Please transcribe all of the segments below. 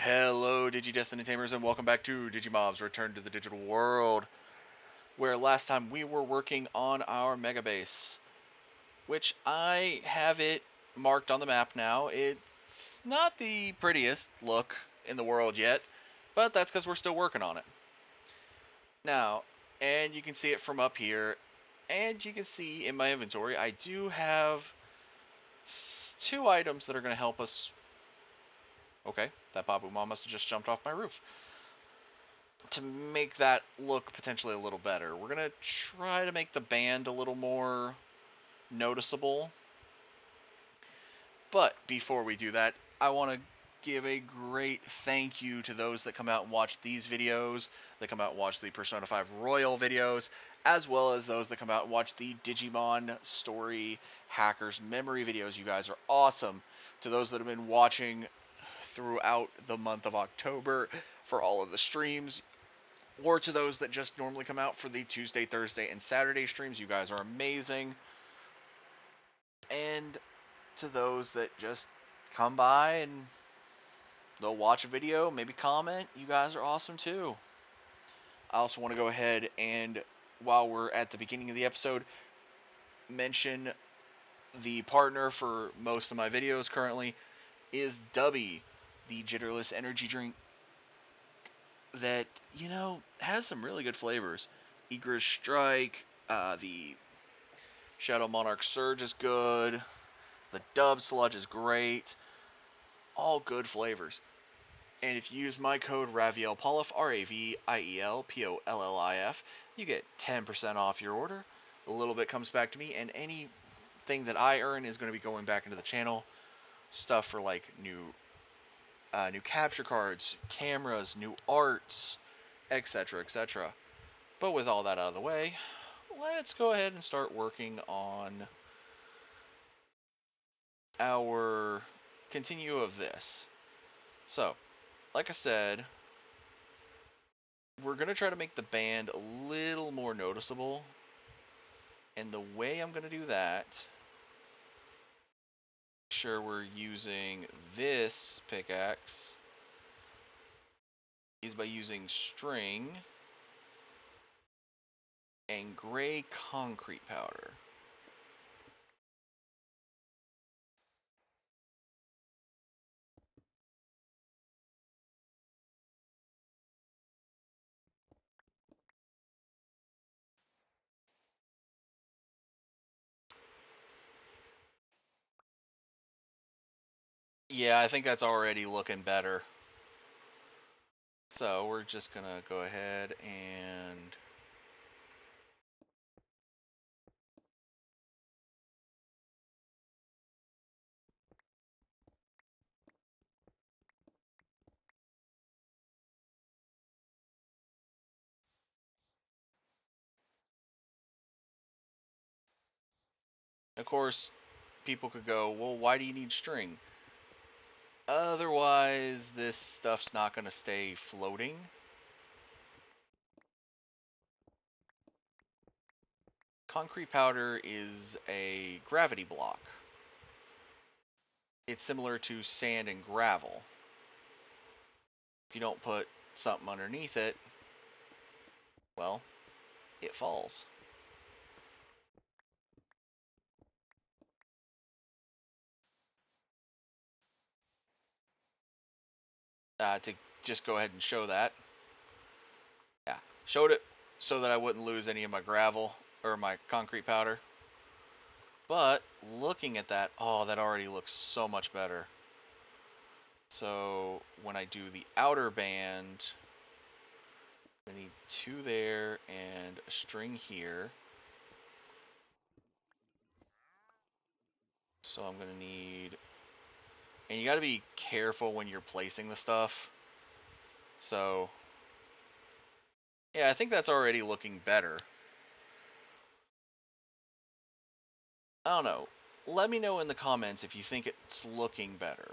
Hello, Digi-destined and Tamers, and welcome back to Digimobs Return to the Digital World, where last time we were working on our Mega Base, which I have it marked on the map now. It's not the prettiest look in the world yet, but that's because we're still working on it. Now, and you can see it from up here, and you can see in my inventory, I do have two items that are going to help us. Okay, that Babu Mom must have just jumped off my roof. To make that look potentially a little better, we're going to try to make the band a little more noticeable. But before we do that, I want to give a great thank you to those that come out and watch these videos, that come out and watch the Persona 5 Royal videos, as well as those that come out and watch the Digimon Story Hackers Memory videos. You guys are awesome. To those that have been watching throughout the month of October for all of the streams, or to those that just normally come out for the Tuesday, Thursday, and Saturday streams, you guys are amazing. And to those that just come by and they'll watch a video, maybe comment, you guys are awesome too. I also want to go ahead and, while we're at the beginning of the episode, mention the partner for most of my videos currently is Dubby, the Jitterless energy drink that, has some really good flavors. Eager's Strike, the Shadow Monarch Surge is good, the Dub Sludge is great, all good flavors. And if you use my code RAVIELPOLIF, RAVIELPOLLIF, you get 10% off your order. A little bit comes back to me, and anything that I earn is going to be going back into the channel. Stuff for like new capture cards, cameras, new arts, etc., etc. But with all that out of the way, let's go ahead and start working on our continue of this. So, like I said, we're going to try to make the band a little more noticeable. And the way I'm going to do that, make sure we're using this pickaxe, is by using string and gray concrete powder. Yeah, I think that's already looking better. So we're just going to go ahead and of course, people could go, well, why do you need string? Otherwise, this stuff's not going to stay floating. Concrete powder is a gravity block. It's similar to sand and gravel. If you don't put something underneath it, well, it falls. To just go ahead and show that. Yeah, showed it so that I wouldn't lose any of my gravel or my concrete powder. But looking at that, oh, that already looks so much better. So when I do the outer band, I need two there and a string here. So I'm gonna need, and you gotta be careful when you're placing the stuff. So yeah, I think that's already looking better. I don't know. Let me know in the comments if you think it's looking better.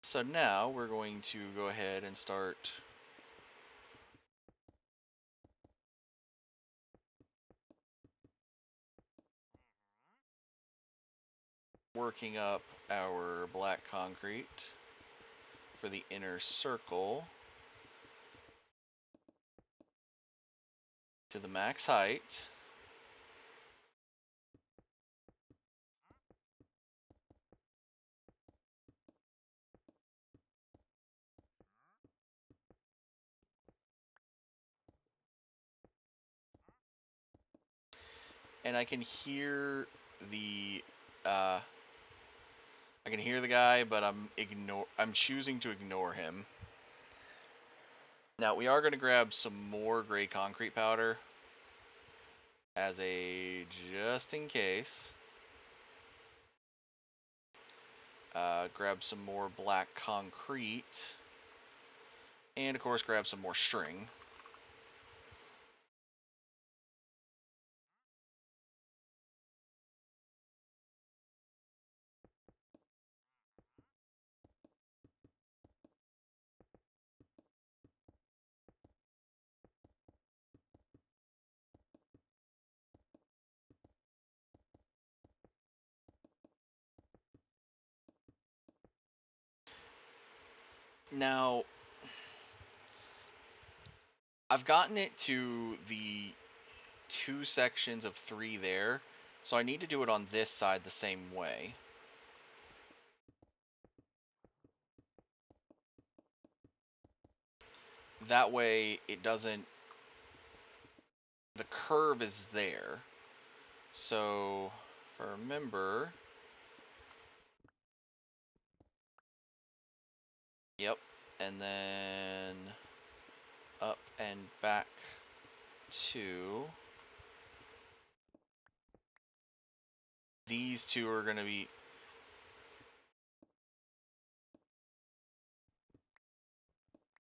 So now we're going to go ahead and start working up our black concrete. for the inner circle to the max height. And I can hear the guy, but I'm choosing to ignore him. Now we are going to grab some more gray concrete powder as a just in case. Grab some more black concrete, and of course grab some more string. Now, I've gotten it to the 2 sections of 3 there, so I need to do it on this side the same way. That way it doesn't, the curve is there. So, if I remember, yep, and then up and back to, these 2 are going to be,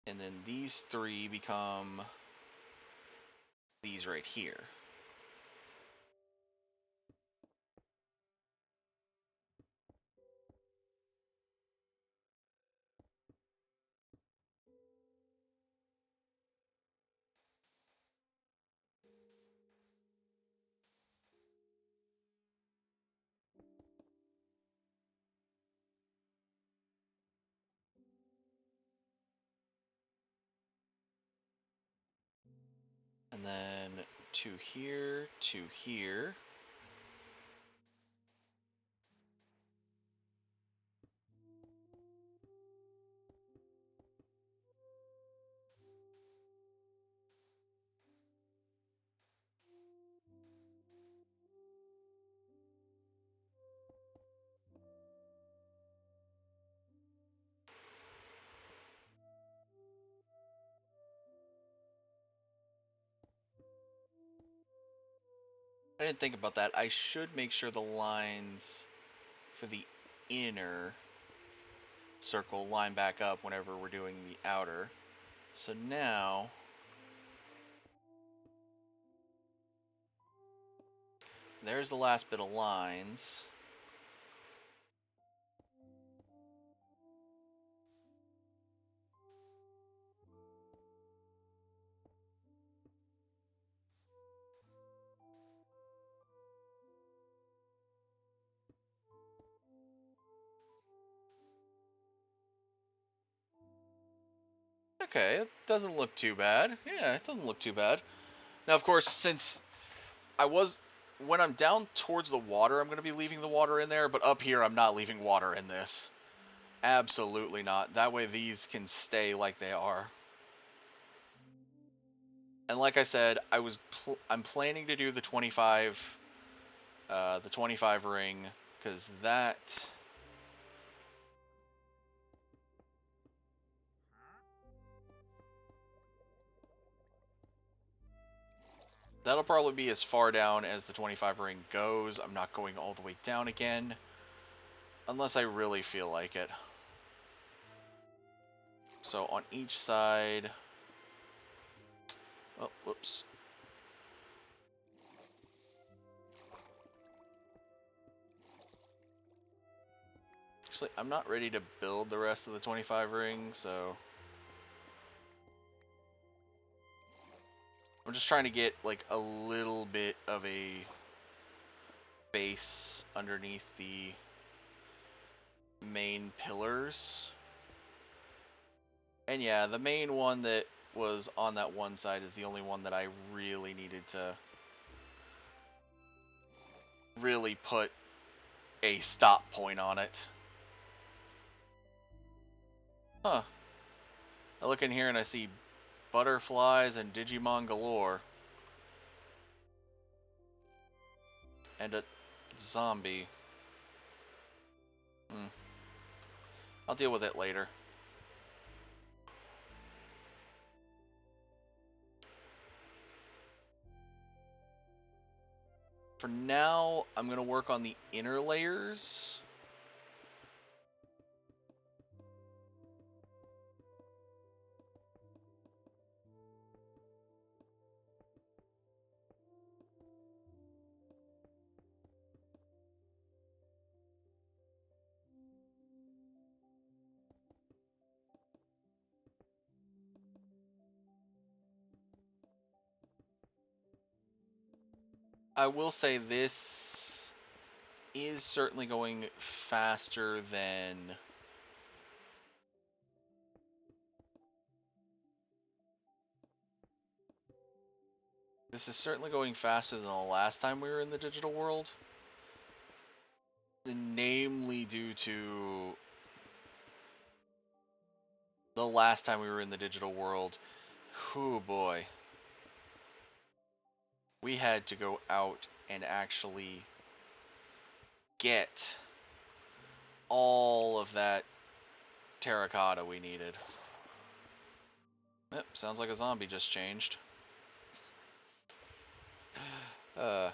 and then these 3 become these right here. And then 2 here, 2 here. I didn't think about that. I should make sure the lines for the inner circle line back up whenever we're doing the outer. So now, there's the last bit of lines. Okay, it doesn't look too bad. Yeah, it doesn't look too bad. Now, of course, since when I'm down towards the water, I'm going to be leaving the water in there, but up here, I'm not leaving water in this. Absolutely not. That way these can stay like they are. And like I said, I'm planning to do the 25 ring, because that'll probably be as far down as the 25 ring goes. I'm not going all the way down again, unless I really feel like it. So on each side, oh, whoops. Actually, I'm not ready to build the rest of the 25 ring, so I'm just trying to get like a little bit of a base underneath the main pillars. And yeah, the main one that was on that one side is the only one that I really needed to really put a stop point on it. Huh. I look in here and I see butterflies and Digimon galore. And a zombie. Hmm. I'll deal with it later. For now, I'm going to work on the inner layers. I will say this is certainly going faster than this is certainly going faster than the last time we were in the digital world. Namely due to the last time we were in the digital world. Oh boy. We had to go out and actually get all of that terracotta we needed. Yep, sounds like a zombie just changed. Uh,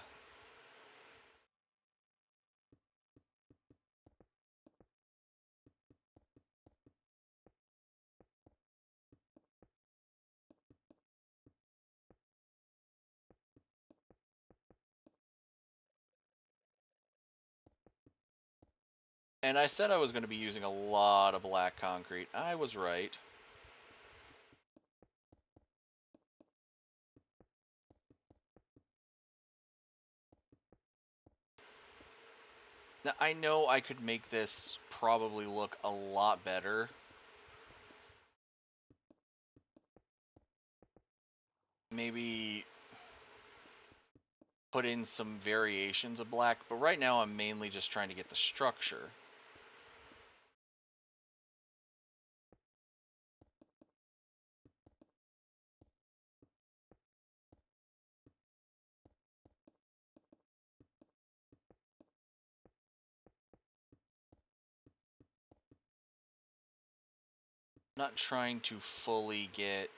and I said I was going to be using a lot of black concrete. I was right. Now, I know I could make this probably look a lot better. Maybe put in some variations of black, but right now I'm mainly just trying to get the structure. Not trying to fully get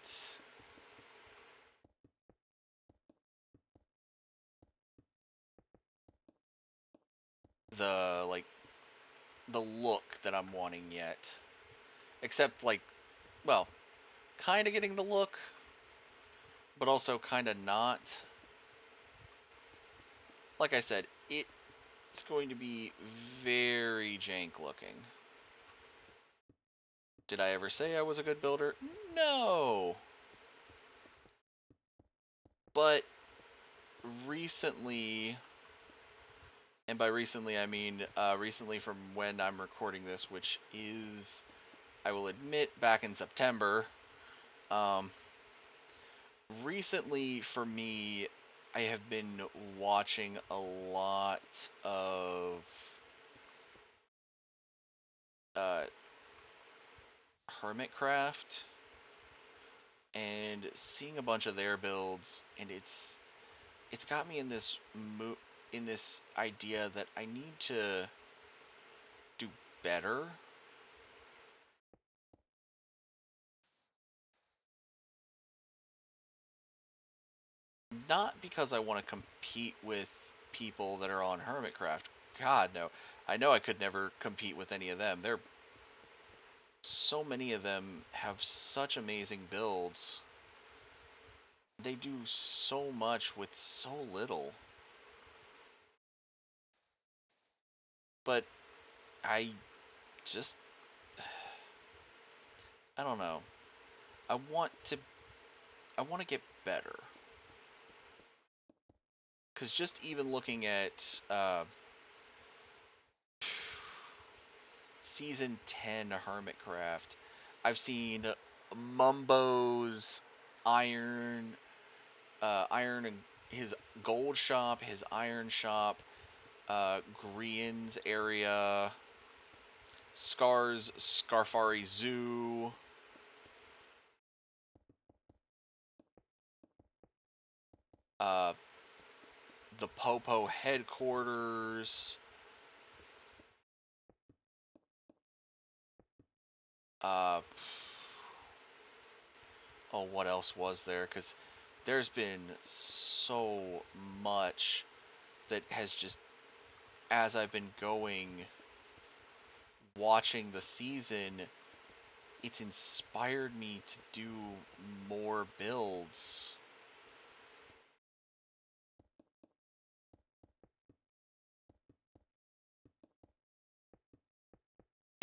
the the look that I'm wanting yet. Except well, kind of getting the look, but also kind of not. Like I said, it's going to be very jank looking. Did I ever say I was a good builder? No. But recently, and by recently I mean recently from when I'm recording this, which is, I will admit, back in September. Um, Recently for me, I have been watching a lot of uh, Hermitcraft and seeing a bunch of their builds, and it's got me in this in this idea that I need to do better. Not because I want to compete with people that are on Hermitcraft. God no. I know I could never compete with any of them. They're so many of them have such amazing builds. They do so much with so little. But I just I don't know. I want to I want to get better. Cuz just even looking at season 10 Hermitcraft, I've seen Mumbo's iron, iron and his gold shop, his iron shop, Grian's area, Scar's Scarfari Zoo, uh, the Popo headquarters, uh, oh, what else was there? Because there's been so much that has just, as I've been going, watching the season, it's inspired me to do more builds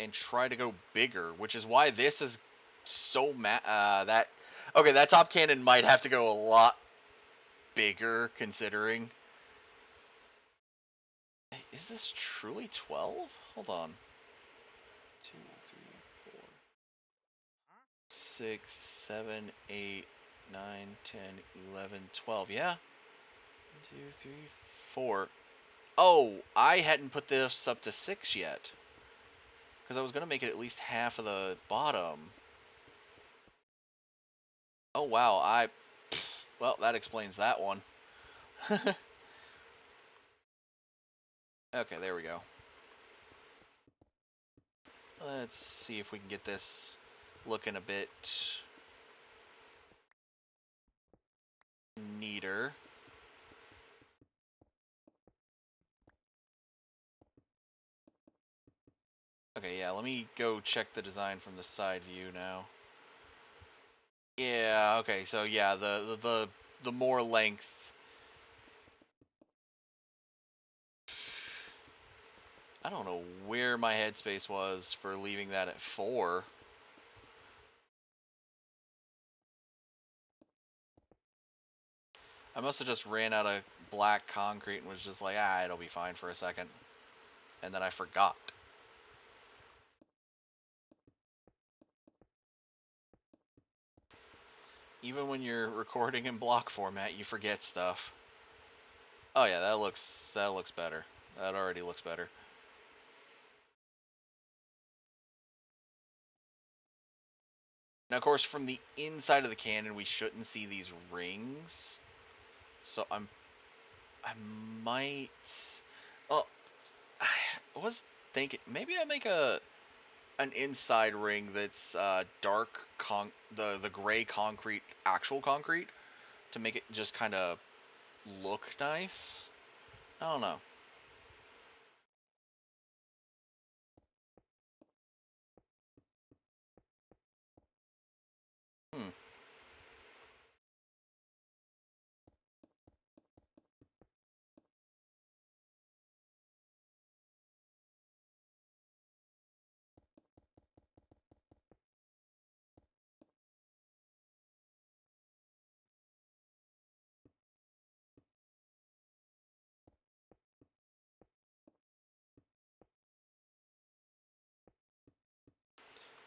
and try to go bigger, which is why this is so that okay, that top cannon might have to go a lot bigger considering. Is this truly 12? Hold on. 2, 3, 4, 6, 7, 8, 9, 10, 11, 12. Yeah. 2, 3, 4. Oh, I hadn't put this up to 6 yet. Because I was going to make it at least half of the bottom. Oh, wow. Well, that explains that one. Okay, there we go. Let's see if we can get this looking a bit neater. Okay, yeah, let me go check the design from the side view now. Yeah, okay, so yeah, the more length. I don't know where my headspace was for leaving that at 4. I must have just ran out of black concrete and was just like, it'll be fine for a second. And then I forgot. Even when you're recording in block format, you forget stuff. Oh yeah, that looks better. That already looks better. Now, of course, from the inside of the cannon, we shouldn't see these rings. So I might. Oh, I was thinking maybe I make an inside ring that's dark the gray concrete, actual concrete, to make it just kind of look nice. I don't know. Hmm.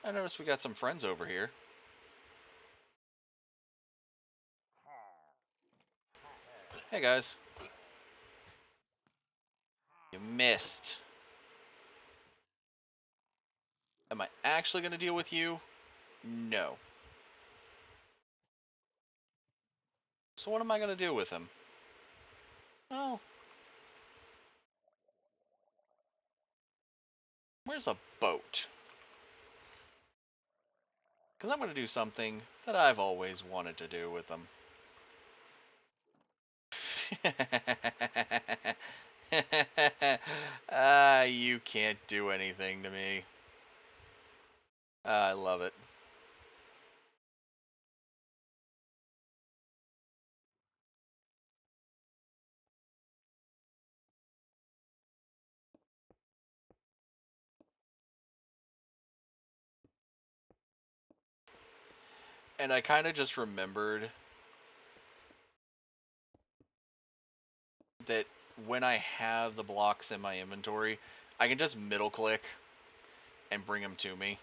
I noticed we got some friends over here. Hey guys. You missed. Am I actually going to deal with you? No. So what am I going to do with him? Well, where's a boat? Because I'm going to do something that I've always wanted to do with them. You can't do anything to me. I love it. And I kind of just remembered that when I have the blocks in my inventory, I can just middle click and bring them to me.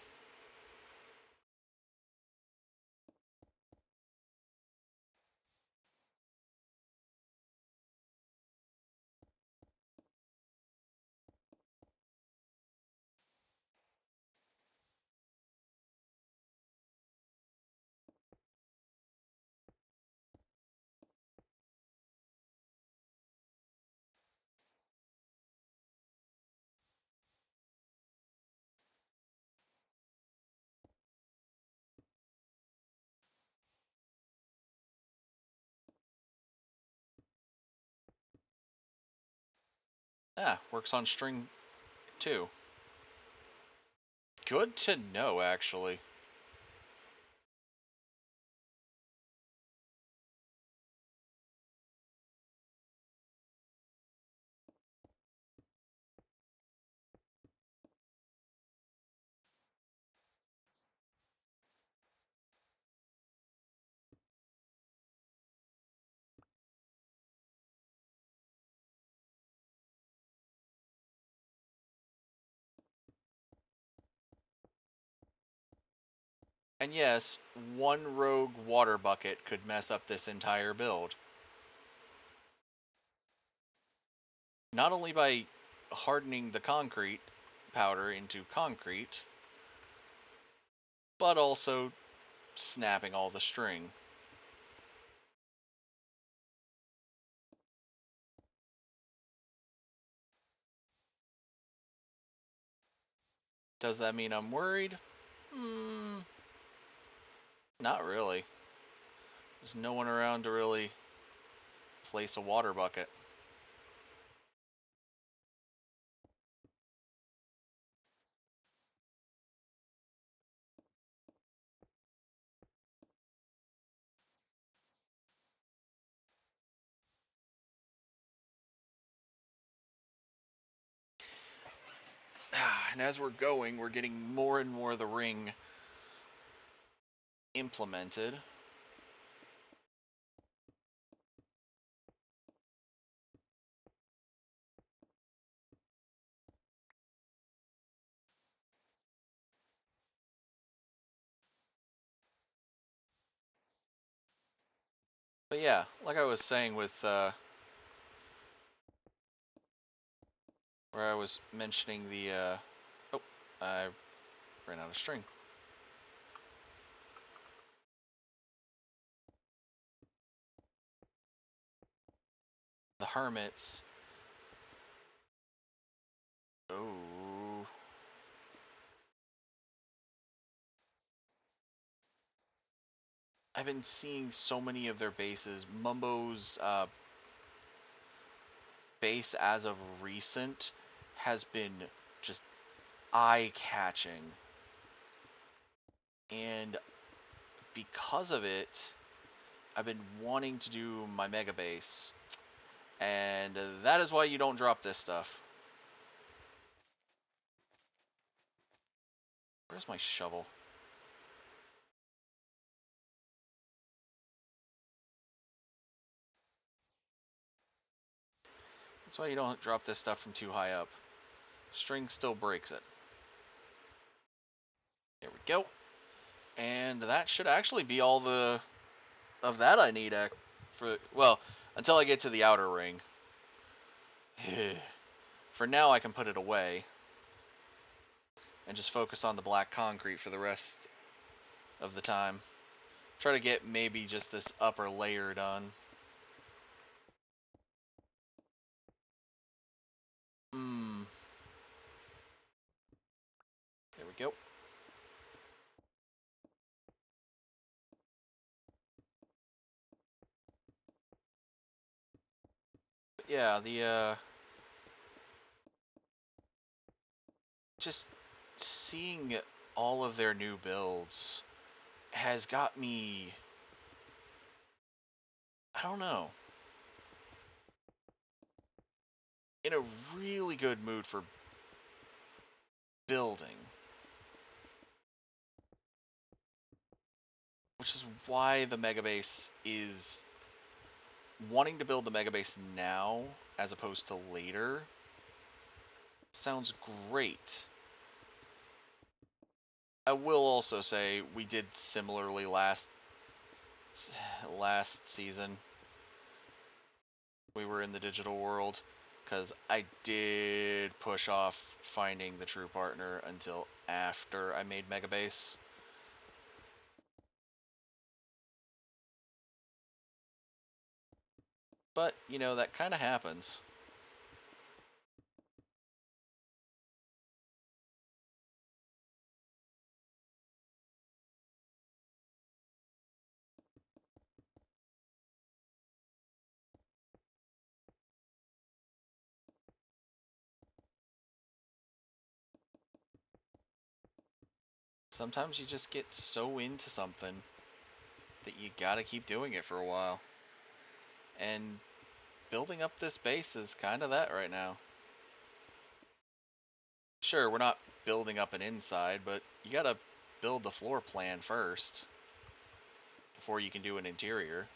Ah, works on string too. Good to know, actually. And yes, one rogue water bucket could mess up this entire build. Not only by hardening the concrete powder into concrete, but also snapping all the string. Does that mean I'm worried? Not really. There's no one around to really place a water bucket. And as we're going, we're getting more and more of the ring implemented. But yeah, like I was saying with where I was mentioning the oh, I ran out of string. The hermits. Oh. I've been seeing so many of their bases. Mumbo's base as of recent has been just eye-catching. And because of it, I've been wanting to do my mega base. And that is why you don't drop this stuff. Where's my shovel? That's why you don't drop this stuff from too high up. String still breaks it. There we go. And that should actually be all the of that I need for, well, until I get to the outer ring. For now, I can put it away and just focus on the black concrete for the rest of the time. Try to get maybe just this upper layer done. There we go. But yeah, the just seeing all of their new builds has got me, I don't know, in a really good mood for building. Which is why the Mega Base is wanting to build the Mega Base now as opposed to later. Sounds great. I will also say we did similarly last season. We were in the digital world because I did push off finding the true partner until after I made Mega Base. But, you know, that kind of happens. Sometimes you just get so into something that you gotta keep doing it for a while. And building up this base is kind of that right now. Sure, we're not building up an inside, but you gotta build the floor plan first before you can do an interior.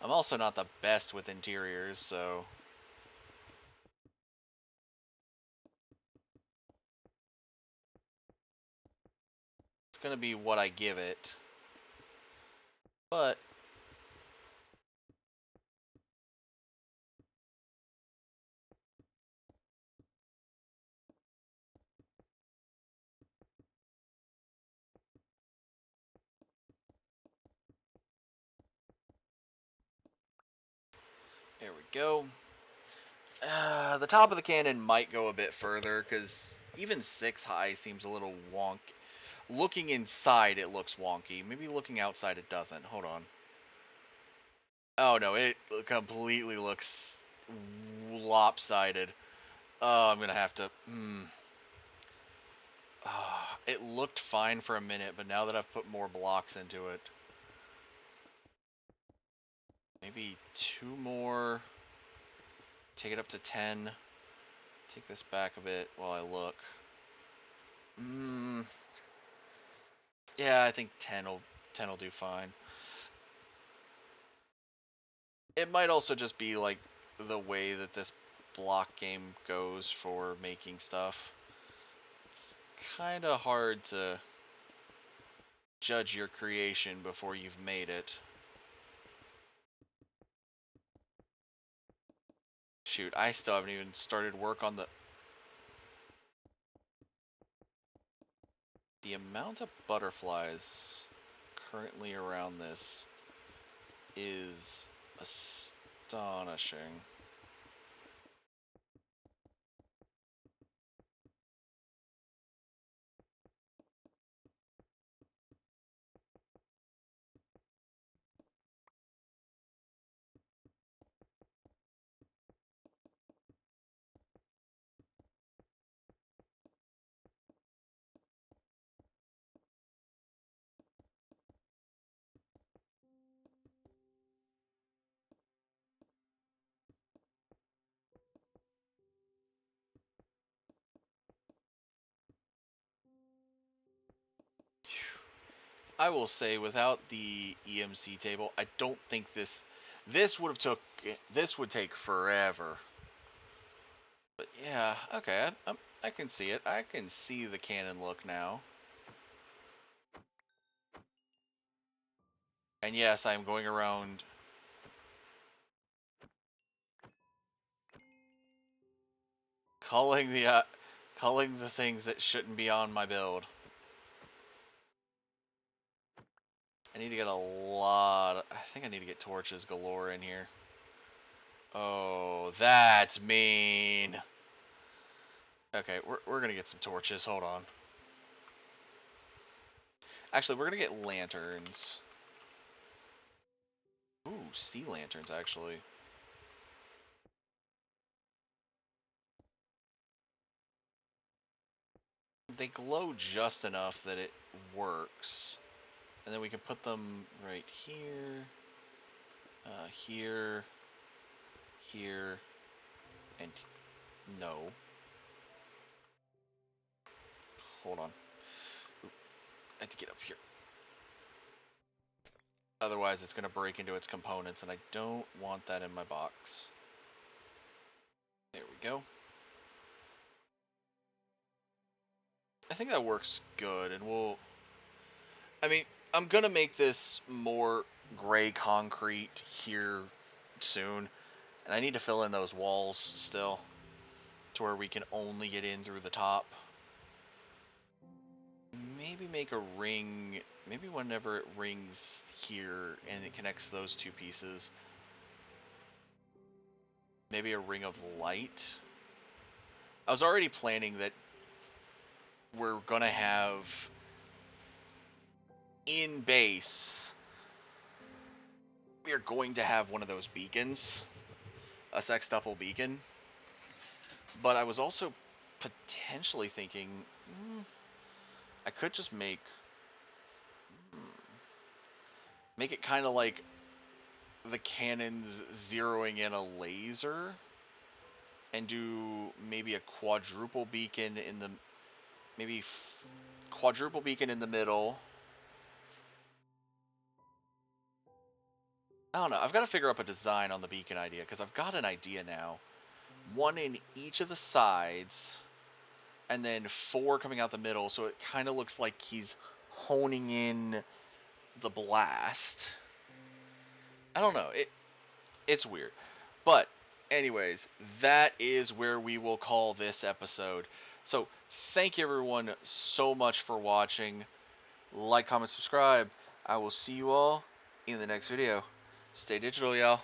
I'm also not the best with interiors, so it's gonna be what I give it. But there we go. The top of the cannon might go a bit further, because even 6 high seems a little wonky. Looking inside, it looks wonky. Maybe looking outside, it doesn't. Hold on. Oh, no, it completely looks lopsided. Oh, I'm going to have to... it looked fine for a minute, but now that I've put more blocks into it... Maybe 2 more... Take it up to 10. Take this back a bit while I look. Yeah, I think 10 will do fine. It might also just be like the way that this block game goes for making stuff. It's kind of hard to judge your creation before you've made it. Shoot, I still haven't even started work on the amount of butterflies currently around this is astonishing. I will say, without the EMC table, I don't think this would take forever. But yeah, okay, I can see it. I can see the cannon look now. And yes, I'm going around culling the things that shouldn't be on my build. I need to get I think I need to get torches galore in here. Oh, that's mean. Okay, we're gonna get some torches. Hold on. Actually, we're gonna get lanterns. Ooh, sea lanterns, actually. They glow just enough that it works. And then we can put them right here, here, here, and no. Hold on. Oop, I have to get up here. Otherwise, it's going to break into its components, and I don't want that in my box. There we go. I think that works good, and I mean, I'm going to make this more gray concrete here soon, and I need to fill in those walls still to where we can only get in through the top. Maybe make a ring, maybe whenever it rings here and it connects those 2 pieces, maybe a ring of light. I was already planning that we're gonna have in base, we are going to have one of those beacons, a sextuple beacon, But I was also potentially thinking, I could just make it kind of like the cannons zeroing in a laser, and do maybe a quadruple beacon in the quadruple beacon in the middle. I don't know. I've got to figure up a design on the beacon idea, because I've got an idea now. One in each of the sides, and then 4 coming out the middle, so it kind of looks like he's honing in the blast. I don't know. It's weird. But anyways, that is where we will call this episode. So thank you everyone so much for watching. Like, comment, subscribe. I will see you all in the next video. Stay digital, y'all.